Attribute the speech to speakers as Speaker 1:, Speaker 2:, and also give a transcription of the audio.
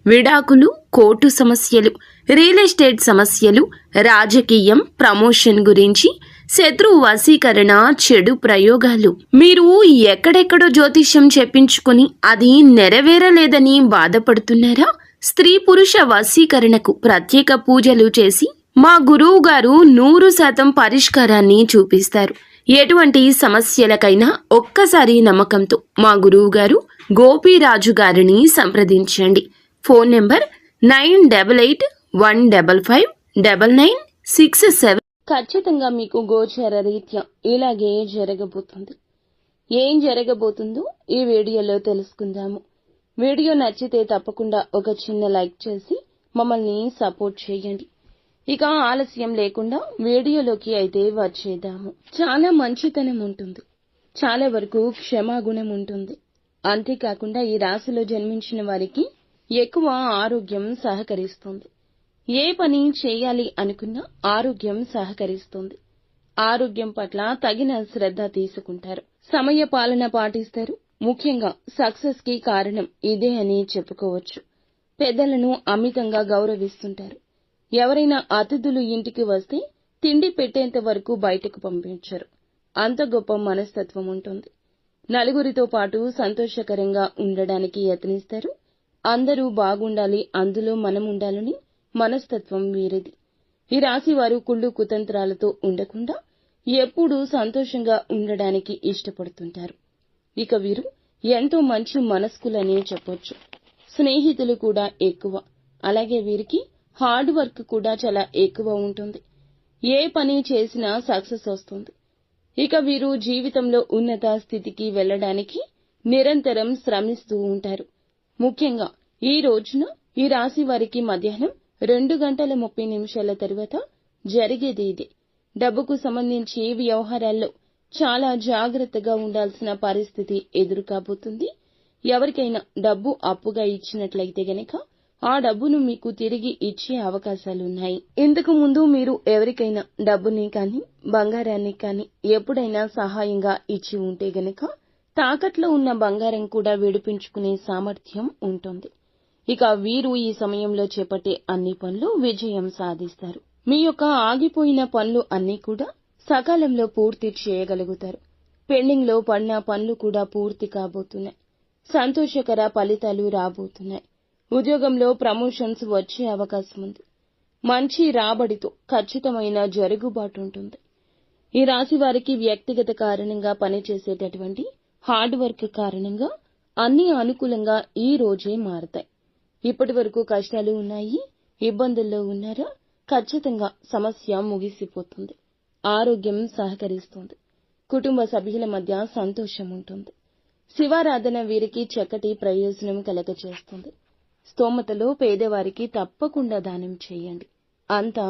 Speaker 1: విడాకులు, కోర్టు సమస్యలు, real estate సమస్యలు, రాజకీయం, ప్రమోషన్ గురించి, శత్రు వశీకరణ, చెడు ప్రయోగాలు. మీరు ఎక్కడెక్కడో జ్యోతిష్యం చెప్పించుకుని అది నెరవేరలేదని బాధపడుతున్నారా? స్త్రీ పురుష వశీకరణకు ప్రత్యేక పూజలు చేసి మా గురువు గారు 100% పరిష్కారాన్ని చూపిస్తారు. ఎటువంటి సమస్యలకైనా ఒక్కసారి నమ్మకంతో మా గురువు గారు గోపీరాజు గారిని సంప్రదించండి. Phone number 9815559967. ఖచ్చితంగా మీకు గోచర రీత్యా ఇలాగే జరగబోతుంది. ఏం జరగబోతుందో ఈ వీడియోలో తెలుసుకుందాము. వీడియో నచ్చితే తప్పకుండా ఒక చిన్న లైక్ చేసి మమ్మల్ని సపోర్ట్ చేయండి. ఇక ఆలస్యం లేకుండా వీడియోలోకి అయితే వచ్చేద్దాము. చాలా మంచితనం ఉంటుంది, చాలా వరకు క్షమాగుణం ఉంటుంది. అంతేకాకుండా ఈ రాశిలో జన్మించిన వారికి ఎక్కువ ఆరోగ్యం సహకరిస్తుంది. ఏ పని చేయాలి అనుకున్నా ఆరోగ్యం సహకరిస్తుంది. ఆరోగ్యం పట్ల తగిన శ్రద్ధ తీసుకుంటారు. సమయ పాలన పాటిస్తారు. ముఖ్యంగా సక్సెస్ కి కారణం ఇదే అని చెప్పుకోవచ్చు. పెద్దలను అమితంగా గౌరవిస్తుంటారు. ఎవరైనా అతిథులు ఇంటికి వస్తే తిండి పెట్టేంత వరకు బయటకు పంపించరు. అంత గొప్ప మనస్తత్వం ఉంటుంది. నలుగురితో పాటు సంతోషకరంగా ఉండడానికి యత్నిస్తారు. అందరూ బాగుండాలి, అందులో మనం ఉండాలని మనస్తత్వం వీరిది. ఈ రాశి వారు కుళ్ళు కుతంత్రాలతో ఉండకుండా ఎప్పుడూ సంతోషంగా ఉండడానికి ఇష్టపడుతుంటారు. ఇక వీరు ఎంతో మంచి మనస్కులనే చెప్పొచ్చు. స్నేహితులు కూడా ఎక్కువ. అలాగే వీరికి హార్డ్ వర్క్ కూడా చాలా ఎక్కువ ఉంటుంది. ఏ పని చేసినా సక్సెస్ వస్తుంది. ఇక వీరు జీవితంలో ఉన్నత స్థితికి వెళ్లడానికి నిరంతరం శ్రమిస్తూ ఉంటారు. ముఖ్యంగా ఈ రోజున ఈ రాశి వారికి మధ్యాహ్నం 2:30 తర్వాత జరిగేది ఇదే. డబ్బుకు సంబంధించి వ్యవహారాల్లో చాలా జాగ్రత్తగా ఉండాల్సిన పరిస్థితి ఎదురు కాబోతుంది. ఎవరికైనా డబ్బు అప్పుగా ఇచ్చినట్లయితే గనక ఆ డబ్బును మీకు తిరిగి ఇచ్చే అవకాశాలున్నాయి. ఇంతకు ముందు మీరు ఎవరికైనా డబ్బుని కానీ బంగారాన్ని కానీ ఎప్పుడైనా సహాయంగా ఇచ్చి ఉంటే గనక తాకట్లో ఉన్న బంగారం కూడా విడిపించుకునే సామర్థ్యం ఉంటుంది. ఇక వీరు ఈ సమయంలో చేపట్టే అన్ని పనులు విజయం సాధిస్తారు. మీ యొక్క ఆగిపోయిన పనులు అన్నీ కూడా సకాలంలో పూర్తి చేయగలుగుతారు. పెండింగ్ లో పడిన పనులు కూడా పూర్తి కాబోతున్నాయి. సంతోషకర ఫలితాలు రాబోతున్నాయి. ఉద్యోగంలో ప్రమోషన్స్ వచ్చే అవకాశం ఉంది. మంచి రాబడితో ఖచ్చితమైన జరుగుబాటు ఉంటుంది. ఈ రాశి వారికి వ్యక్తిగత కారణంగా పనిచేసేటటువంటి హార్డ్ వర్క్ కారణంగా అన్ని అనుకూలంగా ఈ రోజే మారతాయి. ఇప్పటి వరకు కష్టాలు ఉన్నాయి, ఇబ్బందుల్లో ఉన్నారా? ఖచ్చితంగా సమస్య ముగిసిపోతుంది. ఆరోగ్యం సహకరిస్తుంది. కుటుంబ సభ్యుల మధ్య సంతోషం ఉంటుంది. శివారాధన వీరికి చక్కటి ప్రయోజనం కలగచేస్తుంది. స్తోమతలో పేదవారికి తప్పకుండా దానం చేయండి. అంతా